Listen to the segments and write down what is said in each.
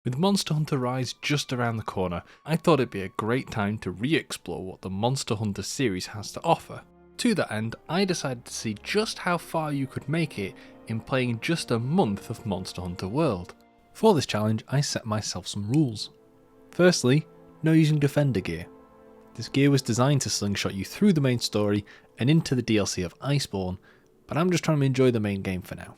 With Monster Hunter Rise just around the corner, I thought it'd be a great time to re-explore what the Monster Hunter series has to offer. To that end, I decided to see just how far you could make it in playing just a month of Monster Hunter World. For this challenge, I set myself some rules. Firstly, no using Defender gear. This gear was designed to slingshot you through the main story and into the DLC of Iceborne, but I'm just trying to enjoy the main game for now.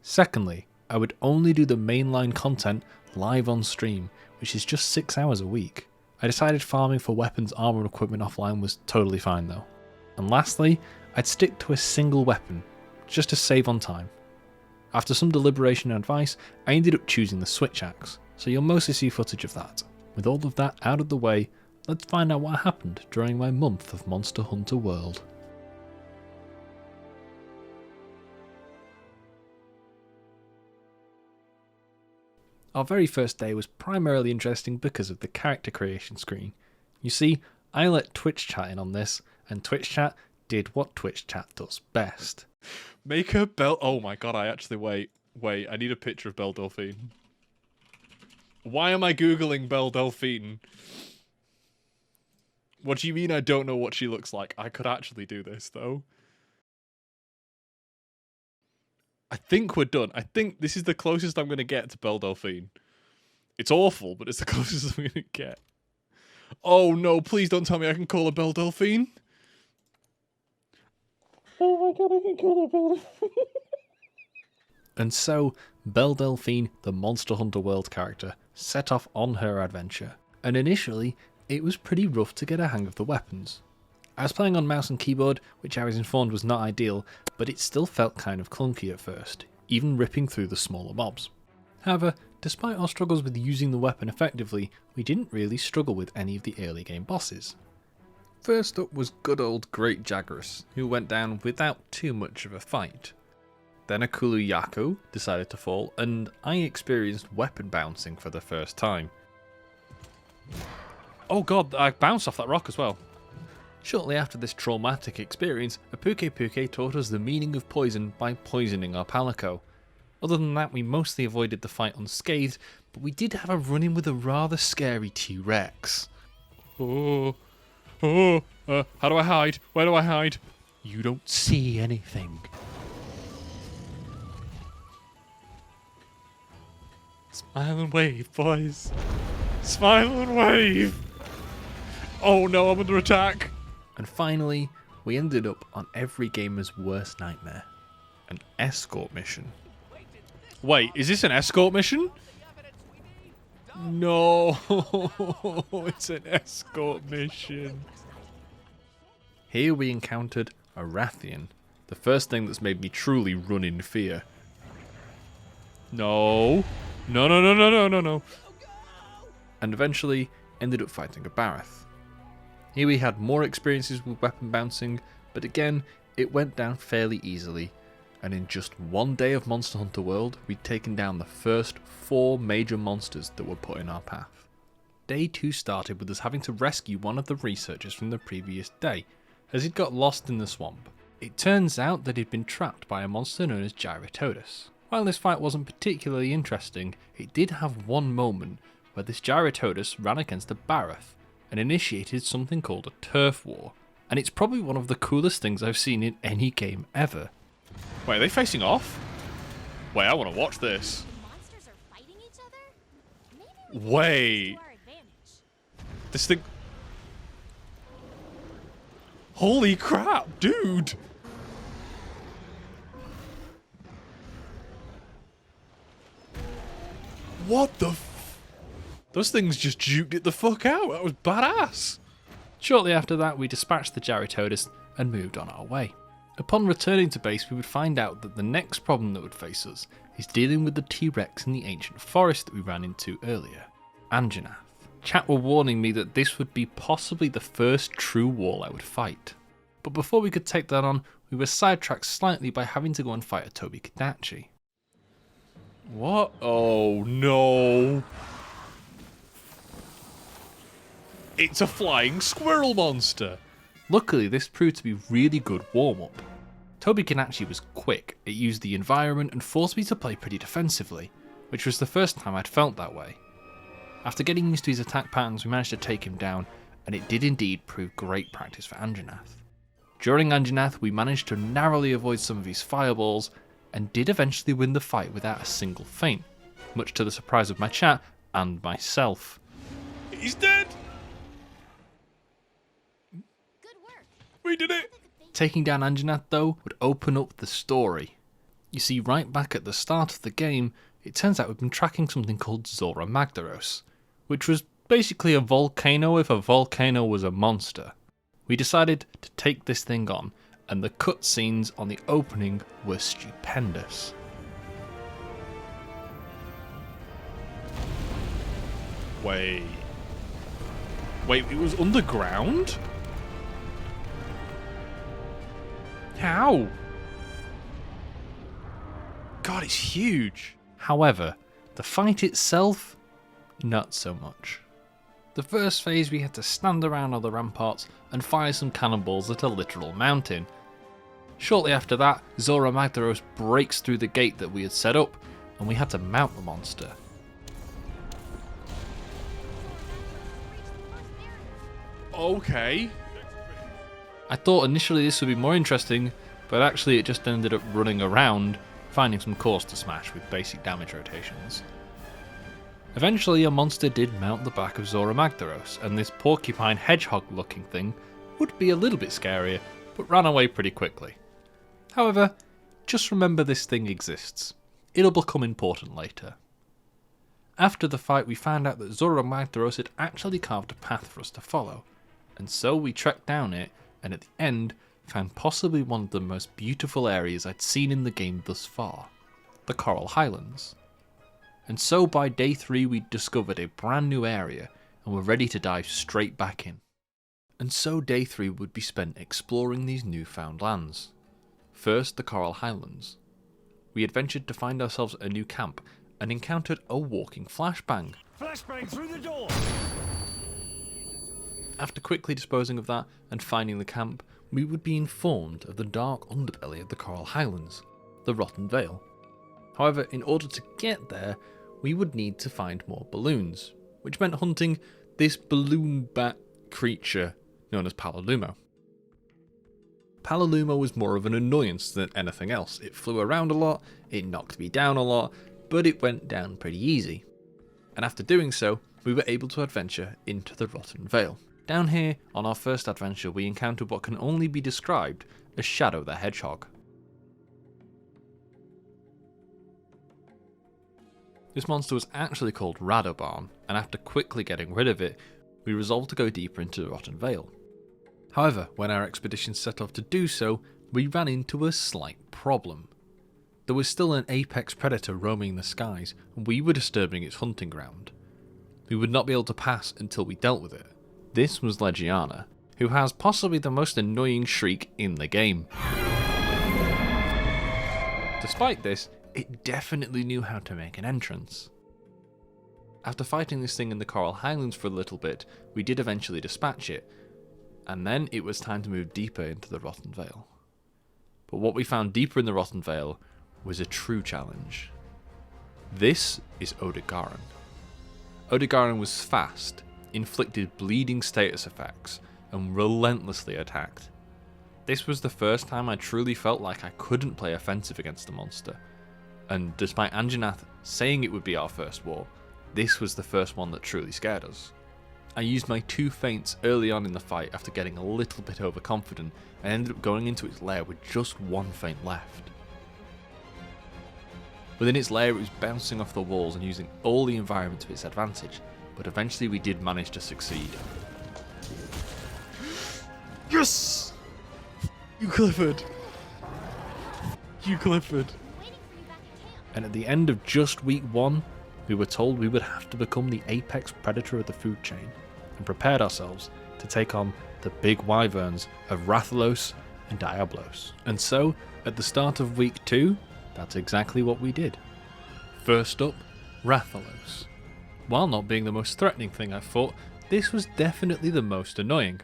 Secondly, I would only do the mainline content live on stream, which is just 6 hours a week. I decided farming for weapons, armor and equipment offline was totally fine though. And lastly, I'd stick to a single weapon, just to save on time. After some deliberation and advice, I ended up choosing the switch axe, so you'll mostly see footage of that. With all of that out of the way, let's find out what happened during my month of Monster Hunter World. Our very first day was primarily interesting because of the character creation screen. You see, I let Twitch chat in on this, and Twitch chat did what Twitch chat does best. Make her Belle. Oh my god, I actually wait, I need a picture of Belle Delphine. Why am I googling Belle Delphine? What do you mean I don't know what she looks like? I could actually do this though. I think we're done. I think this is the closest I'm going to get to Belle Delphine. It's awful, but it's the closest I'm going to get. Oh no, please don't tell me I can call her Belle Delphine. Oh my god, I can call her Belle Delphine. And so, Belle Delphine, the Monster Hunter World character, set off on her adventure. And initially, it was pretty rough to get a hang of the weapons. I was playing on mouse and keyboard, which I was informed was not ideal, but it still felt kind of clunky at first, even ripping through the smaller mobs. However, despite our struggles with using the weapon effectively, we didn't really struggle with any of the early game bosses. First up was good old Great Jagras, who went down without too much of a fight. Then Akulu Yaku decided to fall, and I experienced weapon bouncing for the first time. Oh god, I bounced off that rock as well. Shortly after this traumatic experience, a Puke taught us the meaning of poison by poisoning our Palico. Other than that, we mostly avoided the fight unscathed, but we did have a run-in with a rather scary T-Rex. How do I hide? Where do I hide? You don't see anything. Smile and wave, boys. Smile and wave. Oh no, I'm under attack. And finally, we ended up on every gamer's worst nightmare. An escort mission. Wait, is this an escort mission? No, it's an escort mission. Here we encountered a Rathian, the first thing that's made me truly run in fear. No. No. And eventually ended up fighting a Bareth. Here we had more experiences with weapon bouncing, but again, it went down fairly easily, and in just one day of Monster Hunter World, we'd taken down the first 4 major monsters that were put in our path. Day 2 started with us having to rescue one of the researchers from the previous day, as he'd got lost in the swamp. It turns out that he'd been trapped by a monster known as Gyratotus. While this fight wasn't particularly interesting, it did have one moment where this Gyratotus ran against a Bareth, and initiated something called a turf war, and it's probably one of the coolest things I've seen in any game ever. Wait, are they facing off? Wait, I want to watch this. Monsters are fighting each other? Maybe Wait. This thing... Holy crap, dude! What the Those things just juked it the fuck out. That was badass. Shortly after that, we dispatched the Gyratotus and moved on our way. Upon returning to base, we would find out that the next problem that would face us is dealing with the T-Rex in the ancient forest that we ran into earlier, Anjanath. Chat were warning me that this would be possibly the first true wall I would fight. But before we could take that on, we were sidetracked slightly by having to go and fight a Toby Kadachi. What? Oh no. It's a flying squirrel monster! Luckily, this proved to be really good warm-up. Toby Kadachi was quick, it used the environment and forced me to play pretty defensively, which was the first time I'd felt that way. After getting used to his attack patterns, we managed to take him down, and it did indeed prove great practice for Anjanath. During Anjanath, we managed to narrowly avoid some of his fireballs, and did eventually win the fight without a single feint, much to the surprise of my chat and myself. He's dead! Good work. We did it! Taking down Anjanath, though, would open up the story. You see, right back at the start of the game, it turns out we've been tracking something called Zora Magdaros, which was basically a volcano if a volcano was a monster. We decided to take this thing on, and the cutscenes on the opening were stupendous. Wait, it was underground? How? God, it's huge. However, the fight itself, not so much. The first phase we had to stand around on the ramparts and fire some cannonballs at a literal mountain. Shortly after that, Zora Magdaros breaks through the gate that we had set up, and we had to mount the monster. Okay. I thought initially this would be more interesting, but actually it just ended up running around, finding some cores to smash with basic damage rotations. Eventually a monster did mount the back of Zora Magdaros, and this porcupine hedgehog looking thing would be a little bit scarier, but ran away pretty quickly. However, just remember this thing exists. It'll become important later. After the fight we found out that Zora Magdaros had actually carved a path for us to follow, and so we trekked down it, and at the end found possibly one of the most beautiful areas I'd seen in the game thus far, the Coral Highlands. And so by day 3 we'd discovered a brand new area and were ready to dive straight back in. And so day 3 would be spent exploring these newfound lands. First the Coral Highlands. We adventured to find ourselves a new camp and encountered a walking flashbang. Flashbang through the door! After quickly disposing of that and finding the camp, we would be informed of the dark underbelly of the Coral Highlands, the Rotten Vale. However, in order to get there, we would need to find more balloons, which meant hunting this balloon bat creature known as Palalumo. Palalumo was more of an annoyance than anything else. It flew around a lot, it knocked me down a lot, but it went down pretty easy. And after doing so, we were able to adventure into the Rotten Vale. Down here, on our first adventure, we encountered what can only be described as Shadow the Hedgehog. This monster was actually called Radobarn, and after quickly getting rid of it, we resolved to go deeper into the Rotten Vale. However, when our expedition set off to do so, we ran into a slight problem. There was still an apex predator roaming the skies, and we were disturbing its hunting ground. We would not be able to pass until we dealt with it. This was Legiana, who has possibly the most annoying shriek in the game. Despite this, it definitely knew how to make an entrance. After fighting this thing in the Coral Highlands for a little bit, we did eventually dispatch it, and then it was time to move deeper into the Rotten Vale. But what we found deeper in the Rotten Vale was a true challenge. This is Odegaran. Odegaran was fast, inflicted bleeding status effects, and relentlessly attacked. This was the first time I truly felt like I couldn't play offensive against the monster, and despite Anjanath saying it would be our first war, this was the first one that truly scared us. I used my 2 feints early on in the fight after getting a little bit overconfident and ended up going into its lair with just 1 feint left. Within its lair it was bouncing off the walls and using all the environment to its advantage, but eventually we did manage to succeed. Yes! You Clifford! You Clifford! And at the end of just week 1, we were told we would have to become the apex predator of the food chain, and prepared ourselves to take on the big wyverns of Rathalos and Diablos. And so, at the start of week 2, that's exactly what we did. First up, Rathalos. While not being the most threatening thing I fought, this was definitely the most annoying.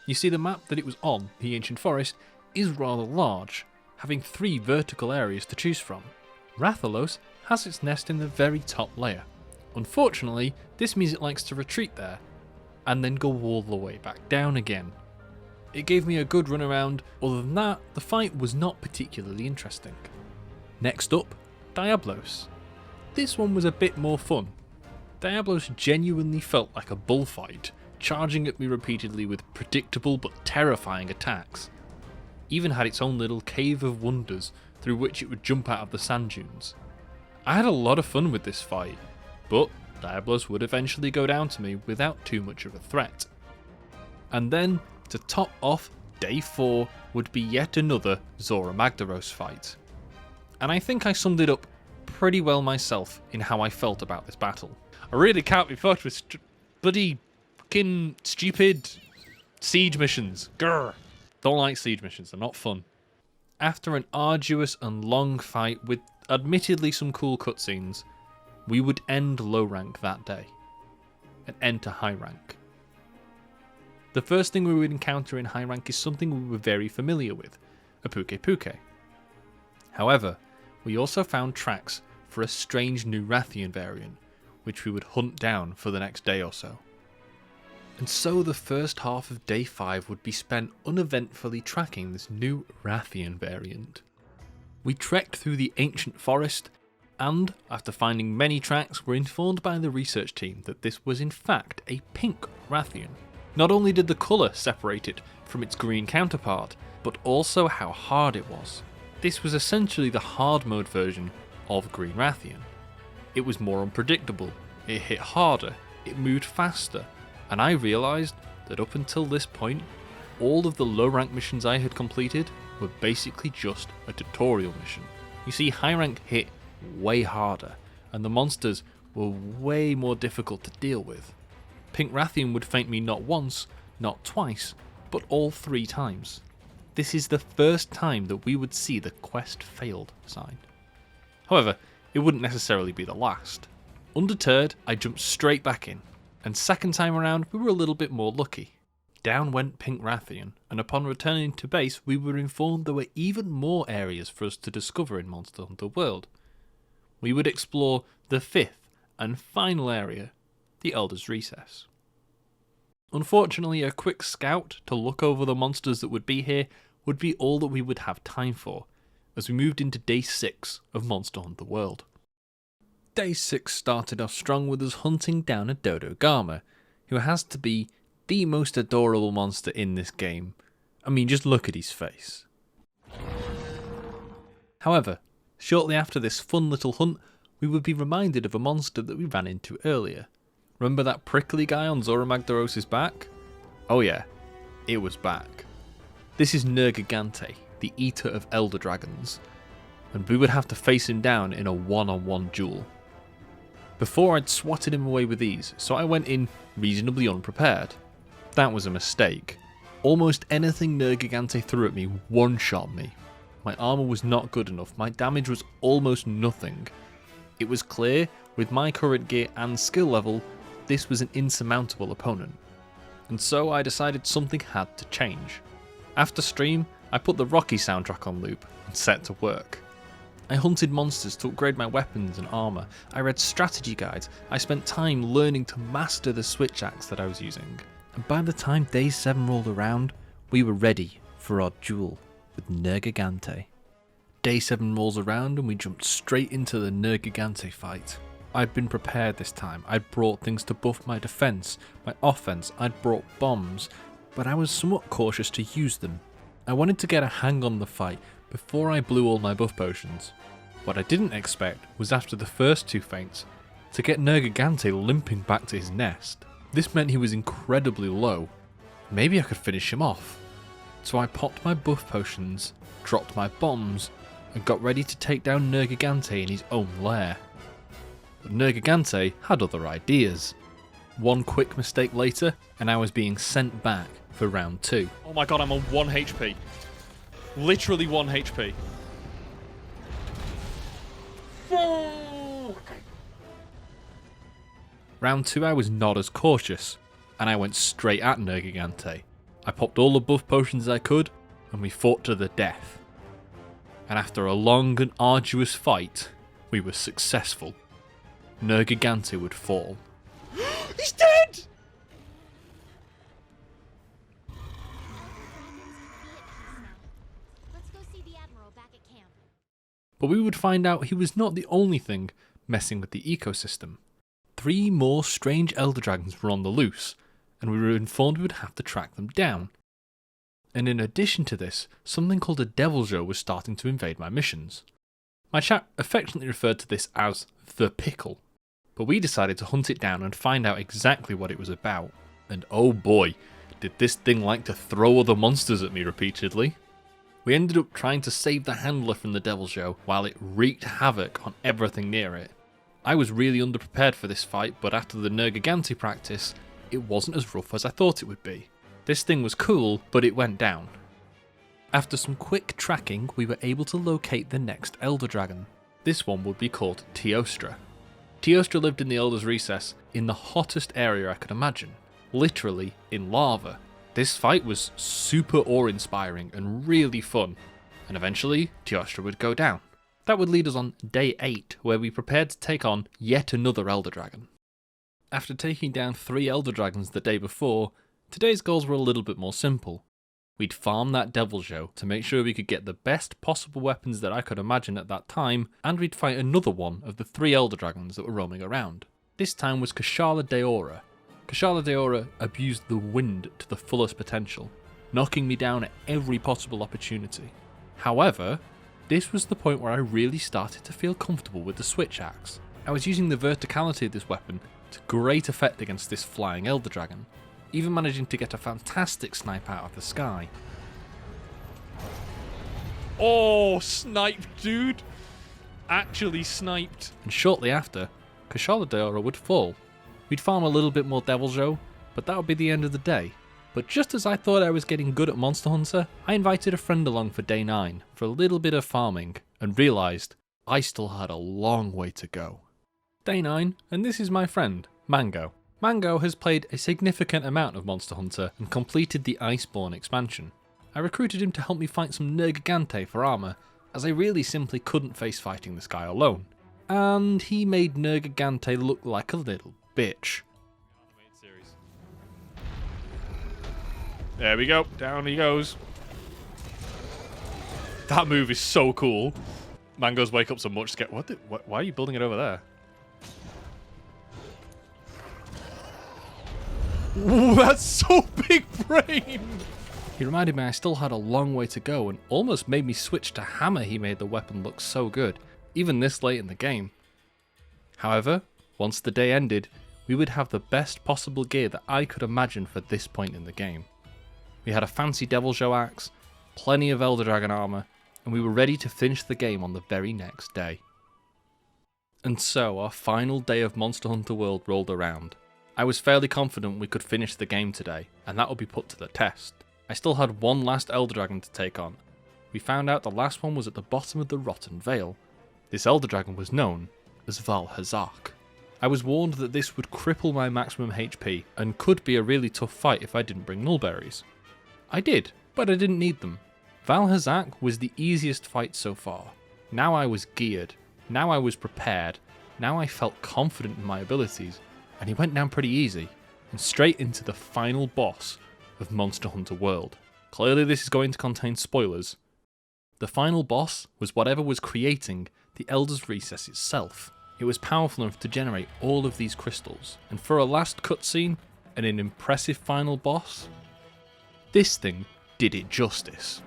You see, the map that it was on, the Ancient Forest, is rather large, having 3 vertical areas to choose from. Rathalos has its nest in the very top layer, Unfortunately, this means it likes to retreat there, and then go all the way back down again. It gave me a good run around, other than that, the fight was not particularly interesting. Next up, Diablos. This one was a bit more fun. Diablos genuinely felt like a bullfight, charging at me repeatedly with predictable but terrifying attacks. Even had its own little cave of wonders through which it would jump out of the sand dunes. I had a lot of fun with this fight, but Diablos would eventually go down to me without too much of a threat. And then, to top off, day 4 would be yet another Zora Magdaros fight. And I think I summed it up pretty well myself in how I felt about this battle. I really can't be fucked with bloody fucking stupid siege missions. Grr. Don't like siege missions, they're not fun. After an arduous and long fight with admittedly some cool cutscenes, we would end low rank that day and enter high rank. The first thing we would encounter in high rank is something we were very familiar with, a Puke Puke. However, we also found tracks for a strange new Rathian variant, which we would hunt down for the next day or so. And so the first half of day 5 would be spent uneventfully tracking this new Rathian variant. We trekked through the ancient forest, and after finding many tracks, were informed by the research team that this was in fact a pink Rathian. Not only did the colour separate it from its green counterpart, but also how hard it was. This was essentially the hard mode version of Green Rathian. It was more unpredictable, it hit harder, it moved faster, and I realised that up until this point, all of the low rank missions I had completed were basically just a tutorial mission. You see, high rank hit way harder, and the monsters were way more difficult to deal with. Pink Rathian would feint me not once, not twice, but all 3 times. This is the first time that we would see the quest failed sign. However, it wouldn't necessarily be the last. Undeterred, I jumped straight back in, and second time around we were a little bit more lucky. Down went Pink Rathian, and upon returning to base we were informed there were even more areas for us to discover in Monster Hunter World. We would explore the 5th and final area, the Elder's Recess. Unfortunately, a quick scout to look over the monsters that would be here would be all that we would have time for, as we moved into day 6 of Monster Hunter World. Day 6 started off strong with us hunting down a Dodo Gama, who has to be the most adorable monster in this game. I mean, just look at his face. However, shortly after this fun little hunt, we would be reminded of a monster that we ran into earlier. Remember that prickly guy on Zora Magdaros' back? Oh yeah, it was back. This is Nergigante, the eater of elder dragons, and we would have to face him down in a one-on-one duel. Before I'd swatted him away with ease, so I went in reasonably unprepared. That was a mistake. Almost anything Nergigante threw at me one-shot me. My armour was not good enough, my damage was almost nothing. It was clear, with my current gear and skill level, this was an insurmountable opponent. And so I decided something had to change. After stream, I put the Rocky soundtrack on loop and set to work. I hunted monsters to upgrade my weapons and armour, I read strategy guides, I spent time learning to master the switch axe that I was using. And by the time day 7 rolled around, we were ready for our duel with Nergigante. Day 7 rolls around and we jumped straight into the Nergigante fight. I'd been prepared this time, I'd brought things to buff my defence, my offence, I'd brought bombs, but I was somewhat cautious to use them. I wanted to get a hang on the fight before I blew all my buff potions. What I didn't expect was after the first 2 feints, to get Nergigante limping back to his nest. This meant he was incredibly low. Maybe I could finish him off. So I popped my buff potions, dropped my bombs, and got ready to take down Nergigante in his own lair. But Nergigante had other ideas. One quick mistake later, and I was being sent back for round 2. Oh my god, I'm on 1 HP. Literally 1 HP. Round 2 I was not as cautious, and I went straight at Nergigante. I popped all the buff potions I could, and we fought to the death. And after a long and arduous fight, we were successful. Nergigante would fall. He's dead! Let's go see the Admiral back at camp. But we would find out he was not the only thing messing with the ecosystem. 3 more strange Elder Dragons were on the loose, and we were informed we would have to track them down. And in addition to this, something called a Deviljo was starting to invade my missions. My chat affectionately referred to this as the Pickle, but we decided to hunt it down and find out exactly what it was about. And oh boy, did this thing like to throw other monsters at me repeatedly. We ended up trying to save the handler from the Deviljo while it wreaked havoc on everything near it. I was really underprepared for this fight, but after the Nergigante practice, it wasn't as rough as I thought it would be. This thing was cool, but it went down. After some quick tracking, we were able to locate the next Elder Dragon. This one would be called Teostra. Teostra lived in the Elder's Recess in the hottest area I could imagine, literally in lava. This fight was super awe-inspiring and really fun, and eventually Teostra would go down. That would lead us on day 8, where we prepared to take on yet another Elder Dragon. After taking down 3 Elder Dragons the day before, today's goals were a little bit more simple. We'd farm that Deviljo to make sure we could get the best possible weapons that I could imagine at that time, and we'd fight another one of the 3 Elder Dragons that were roaming around. This time was Kushala Daora. Kushala Daora abused the wind to the fullest potential, knocking me down at every possible opportunity. However, this was the point where I really started to feel comfortable with the switch axe. I was using the verticality of this weapon to great effect against this flying Elder Dragon, even managing to get a fantastic snipe out of the sky. Oh, sniped, dude! Actually sniped. And shortly after, Kushala Daora would fall. We'd farm a little bit more Deviljo, but that would be the end of the day. But just as I thought I was getting good at Monster Hunter, I invited a friend along for day 9 for a little bit of farming, and realised I still had a long way to go. Day 9, and this is my friend, Mango. Mango has played a significant amount of Monster Hunter and completed the Iceborne expansion. I recruited him to help me fight some Nergigante for armour, as I really simply couldn't face fighting this guy alone. And he made Nergigante look like a little bitch. There we go, down he goes. That move is so cool. Mango's wake up's a much scared. Why are you building it over there? Ooh, that's so big brain! He reminded me I still had a long way to go and almost made me switch to hammer. He made the weapon look so good, even this late in the game. However, once the day ended, we would have the best possible gear that I could imagine for this point in the game. We had a fancy Deviljo axe, plenty of Elder Dragon armour, and we were ready to finish the game on the very next day. And so our final day of Monster Hunter World rolled around. I was fairly confident we could finish the game today, and that would be put to the test. I still had one last Elder Dragon to take on. We found out the last one was at the bottom of the Rotten Vale. This Elder Dragon was known as Val-Hazak. I was warned that this would cripple my maximum HP, and could be a really tough fight if I didn't bring nullberries. I did, but I didn't need them. Val-Hazak was the easiest fight so far. Now I was geared, now I was prepared, now I felt confident in my abilities, and he went down pretty easy, and straight into the final boss of Monster Hunter World. Clearly this is going to contain spoilers. The final boss was whatever was creating the Elder's Recess itself. It was powerful enough to generate all of these crystals, and for a last cutscene and an impressive final boss, this thing did it justice.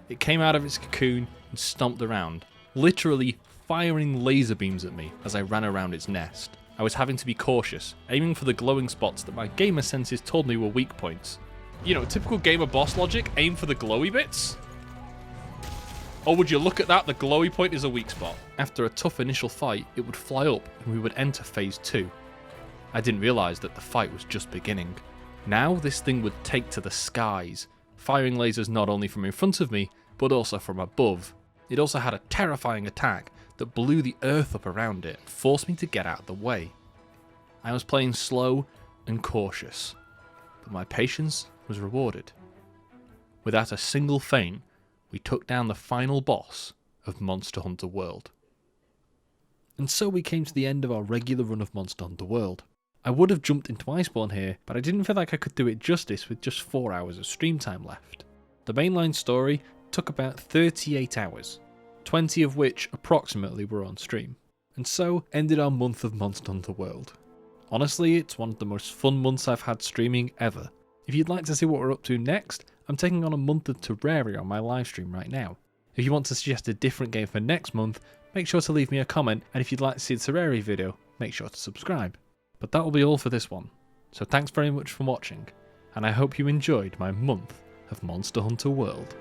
It came out of its cocoon and stomped around, literally firing laser beams at me as I ran around its nest. I was having to be cautious, aiming for the glowing spots that my gamer senses told me were weak points. You know, typical gamer boss logic, aim for the glowy bits? Or would you look at that, the glowy point is a weak spot. After a tough initial fight, it would fly up and we would enter phase 2. I didn't realise that the fight was just beginning. Now this thing would take to the skies, firing lasers not only from in front of me, but also from above. It also had a terrifying attack that blew the earth up around it, and forced me to get out of the way. I was playing slow and cautious, but my patience was rewarded. Without a single feint, we took down the final boss of Monster Hunter World. And so we came to the end of our regular run of Monster Hunter World. I would have jumped into Iceborne here, but I didn't feel like I could do it justice with just 4 hours of stream time left. The mainline story took about 38 hours, 20 of which approximately were on stream. And so ended our month of Monster Hunter World. Honestly, it's one of the most fun months I've had streaming ever. If you'd like to see what we're up to next, I'm taking on a month of Terraria on my livestream right now. If you want to suggest a different game for next month, make sure to leave me a comment, and if you'd like to see the Terraria video, make sure to subscribe. But that will be all for this one, so thanks very much for watching, and I hope you enjoyed my month of Monster Hunter World.